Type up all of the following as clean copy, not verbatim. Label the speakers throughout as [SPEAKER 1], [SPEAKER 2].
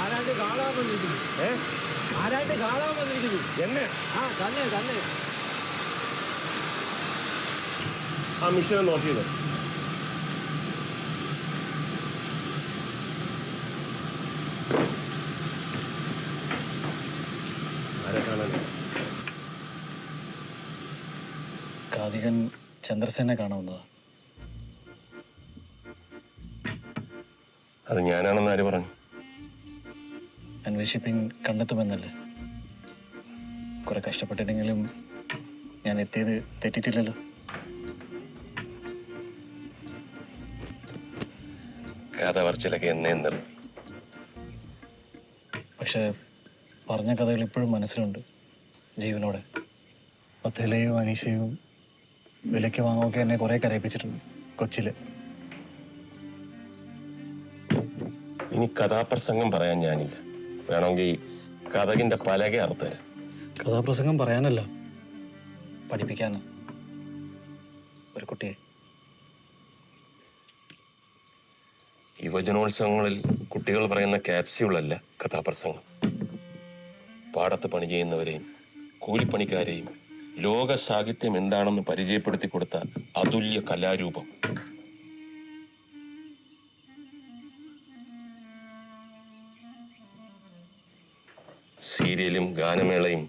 [SPEAKER 1] ആരാണ്ട് കാണാൻ വന്നിരിക്കുന്നു. ആരാണ്ട് കാണാൻ വന്നിരിക്കുന്നു.
[SPEAKER 2] എന്നെ
[SPEAKER 1] തന്നെ
[SPEAKER 2] ആ മിഷനെ നോട്ട് ചെയ്ത് ആരെ കാണാൻ?
[SPEAKER 3] കാതികൻ ചന്ദ്രസേനെ കാണാവുന്നതാ.
[SPEAKER 2] അത് ഞാനാണെന്ന് ആര് പറഞ്ഞു?
[SPEAKER 3] അന്വേഷിപ്പിൻ കണ്ടെത്തുമെന്നല്ലേ. കുറെ കഷ്ടപ്പെട്ടിട്ടെങ്കിലും ഞാൻ എത്തിയത് തെറ്റിട്ടില്ലല്ലോ.
[SPEAKER 2] കഥ പറച്ചിലൊക്കെ എന്നേ നിർത്തി.
[SPEAKER 3] പക്ഷെ പറഞ്ഞ കഥകൾ ഇപ്പോഴും മനസ്സിലുണ്ട്, ജീവനോടെ. പത്തേലയും അനീഷയും വിലയ്ക്ക് വാങ്ങുമൊക്കെ എന്നെ കുറെ കരയിപ്പിച്ചിട്ടുണ്ട് കൊച്ചിയില്.
[SPEAKER 2] ഇനി കഥാപ്രസംഗം പറയാൻ ഞാനില്ല. വേണമെങ്കിൽ കഥകിന്റെ പലക അർത്ഥം.
[SPEAKER 3] കഥാപ്രസംഗം പറയാനല്ല, പഠിപ്പിക്കാനാ ഒരു കുട്ടിയെ.
[SPEAKER 2] യുവജനോത്സവങ്ങളിൽ കുട്ടികൾ പറയുന്ന ക്യാപ്സ്യൂളല്ല കഥാപ്രസംഗം. പാടത്ത് പണി ചെയ്യുന്നവരെയും കൂലിപ്പണിക്കാരെയും ലോക സാഹിത്യം എന്താണെന്ന് പരിചയപ്പെടുത്തി കൊടുത്ത അതുല്യ കലാരൂപം. സീരിയലും ഗാനമേളയും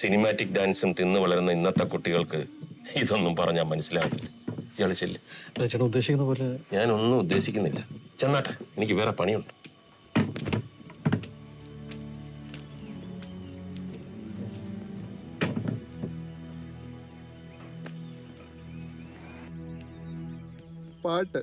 [SPEAKER 2] സിനിമാറ്റിക് ഡാൻസും തിന്നു വളരുന്ന ഇന്നത്തെ കുട്ടികൾക്ക് ഇതൊന്നും പറഞ്ഞാൽ മനസ്സിലാവില്ല. ഇയാളിച്ചില്ല.
[SPEAKER 3] ചേട്ടൻ ഉദ്ദേശിക്കുന്ന പോലെ
[SPEAKER 2] ഞാനൊന്നും ഉദ്ദേശിക്കുന്നില്ല. ചെന്നാട്ടെ, എനിക്ക് വേറെ പണിയുണ്ട്.
[SPEAKER 4] പാട്ട്